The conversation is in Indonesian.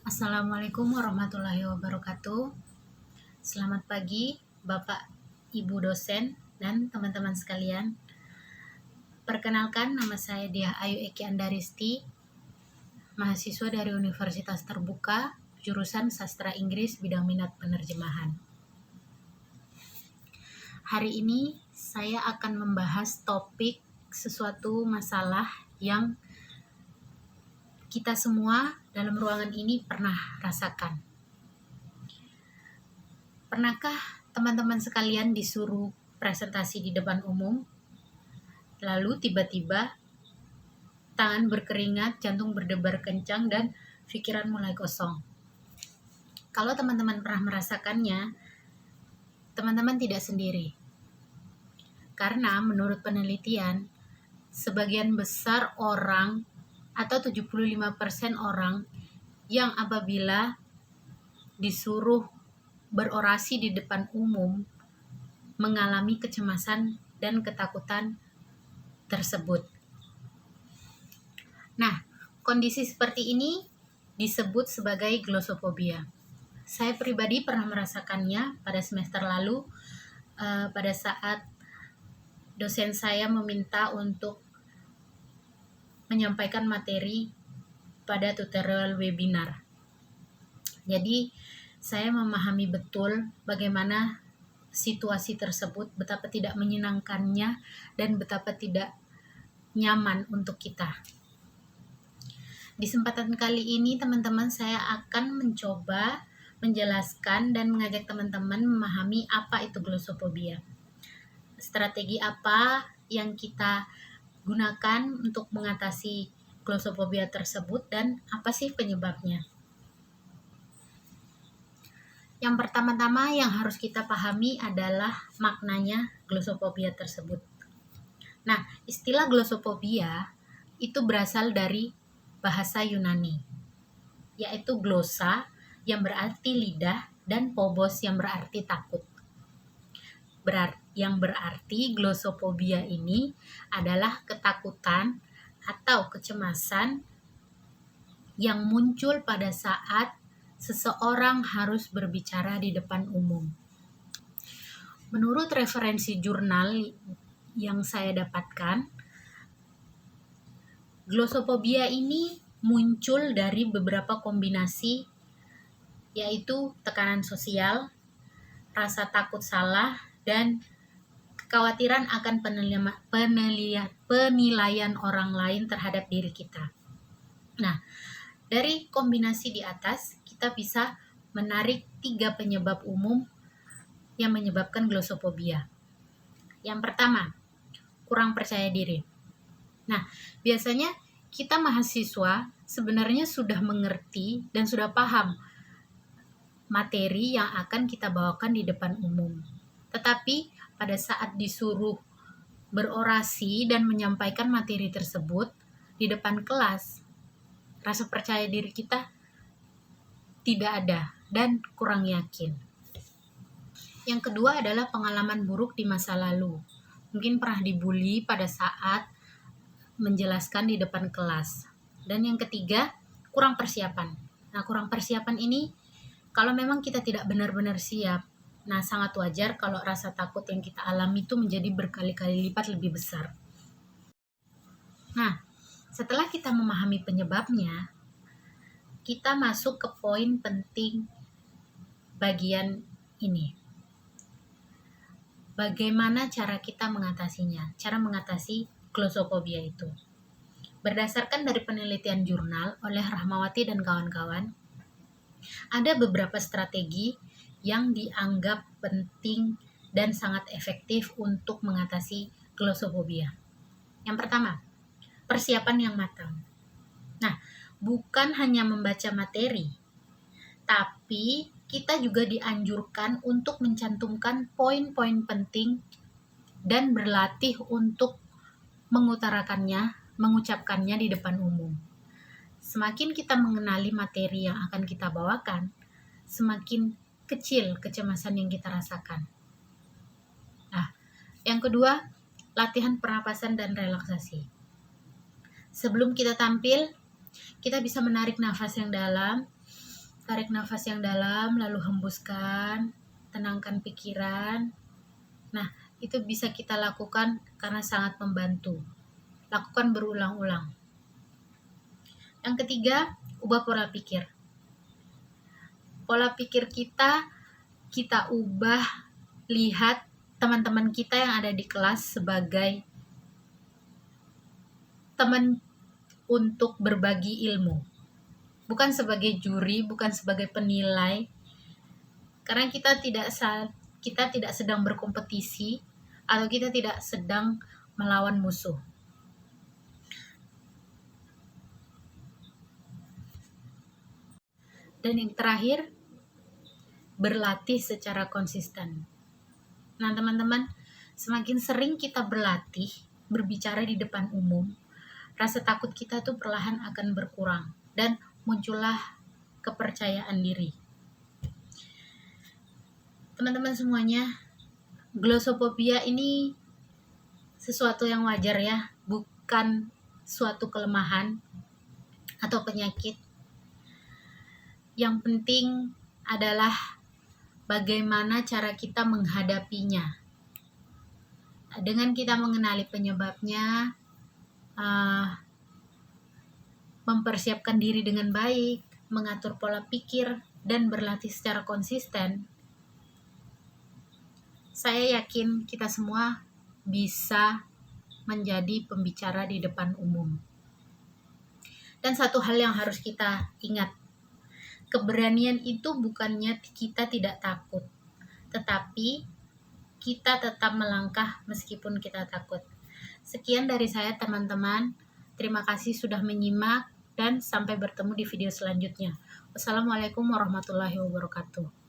Assalamualaikum warahmatullahi wabarakatuh. Selamat pagi, Bapak, Ibu dosen, dan teman-teman sekalian. Perkenalkan, nama saya Diah Ayu Eki Andaristi, mahasiswa dari Universitas Terbuka, jurusan Sastra Inggris, bidang minat penerjemahan. Hari ini saya akan membahas topik sesuatu masalah yang kita semua dalam ruangan ini pernah rasakan. Pernahkah teman-teman sekalian disuruh presentasi di depan umum, lalu tiba-tiba tangan berkeringat, jantung berdebar kencang, dan pikiran mulai kosong? Kalau teman-teman pernah merasakannya, teman-teman tidak sendiri. Karena menurut penelitian, sebagian besar orang atau 75% orang yang apabila disuruh berorasi di depan umum mengalami kecemasan dan ketakutan tersebut. Nah, kondisi seperti ini disebut sebagai glossophobiya. Saya pribadi pernah merasakannya pada semester lalu pada saat dosen saya meminta untuk menyampaikan materi pada tutorial webinar. Jadi, saya memahami betul bagaimana situasi tersebut, betapa tidak menyenangkannya dan betapa tidak nyaman untuk kita. Di kesempatan kali ini, teman-teman, saya akan mencoba menjelaskan dan mengajak teman-teman memahami apa itu glossophobiya. Strategi apa yang kita gunakan untuk mengatasi glossophobiya tersebut dan apa sih penyebabnya. Yang pertama-tama yang harus kita pahami adalah maknanya glossophobiya tersebut. Nah, istilah glossophobiya itu berasal dari bahasa Yunani, yaitu glossa yang berarti lidah dan phobos yang berarti takut. Yang berarti glossophobiya ini adalah ketakutan atau kecemasan yang muncul pada saat seseorang harus berbicara di depan umum. Menurut referensi jurnal yang saya dapatkan, glossophobiya ini muncul dari beberapa kombinasi, yaitu tekanan sosial, rasa takut salah, dan kekhawatiran akan penilaian orang lain terhadap diri kita. Nah, dari kombinasi di atas, kita bisa menarik 3 penyebab umum yang menyebabkan glossophobiya. Yang pertama, kurang percaya diri. Nah, biasanya kita mahasiswa sebenarnya sudah mengerti dan sudah paham materi yang akan kita bawakan di depan umum. Tetapi pada saat disuruh berorasi dan menyampaikan materi tersebut di depan kelas, rasa percaya diri kita tidak ada dan kurang yakin. Yang kedua adalah pengalaman buruk di masa lalu. Mungkin pernah dibully pada saat menjelaskan di depan kelas. Dan yang ketiga, kurang persiapan. Nah, kurang persiapan ini kalau memang kita tidak benar-benar siap, nah sangat wajar kalau rasa takut yang kita alami itu menjadi berkali-kali lipat lebih besar. Nah, setelah kita memahami penyebabnya, kita masuk ke poin penting bagian ini. Bagaimana cara kita mengatasinya? Cara mengatasi glossophobiya itu. Berdasarkan dari penelitian jurnal oleh Rahmawati dan kawan-kawan, ada beberapa strategi yang dianggap penting dan sangat efektif untuk mengatasi glossophobiya. Yang pertama, persiapan yang matang. Nah, bukan hanya membaca materi, tapi kita juga dianjurkan untuk mencantumkan poin-poin penting dan berlatih untuk mengucapkannya di depan umum. Semakin kita mengenali materi yang akan kita bawakan, semakin kecil kecemasan yang kita rasakan. Nah, yang kedua, latihan pernapasan dan relaksasi. Sebelum kita tampil, kita bisa menarik nafas yang dalam Tarik nafas yang dalam, lalu hembuskan, tenangkan pikiran. Nah, itu bisa kita lakukan karena sangat membantu. Lakukan berulang-ulang. Yang ketiga, ubah pola pikir. Pola pikir kita ubah, lihat teman-teman kita yang ada di kelas sebagai teman untuk berbagi ilmu. Bukan sebagai juri, bukan sebagai penilai. Karena kita tidak sedang berkompetisi atau kita tidak sedang melawan musuh. Dan yang terakhir, berlatih secara konsisten. Nah, teman-teman, semakin sering kita berlatih, berbicara di depan umum, rasa takut kita tuh perlahan akan berkurang dan muncullah kepercayaan diri. Teman-teman semuanya, glossophobia ini sesuatu yang wajar ya, bukan suatu kelemahan atau penyakit. Yang penting adalah bagaimana cara kita menghadapinya. Dengan kita mengenali penyebabnya, mempersiapkan diri dengan baik, mengatur pola pikir, dan berlatih secara konsisten, saya yakin kita semua bisa menjadi pembicara di depan umum. Dan satu hal yang harus kita ingat, keberanian itu bukannya kita tidak takut, tetapi kita tetap melangkah meskipun kita takut. Sekian dari saya teman-teman. Terima kasih sudah menyimak dan sampai bertemu di video selanjutnya. Wassalamualaikum warahmatullahi wabarakatuh.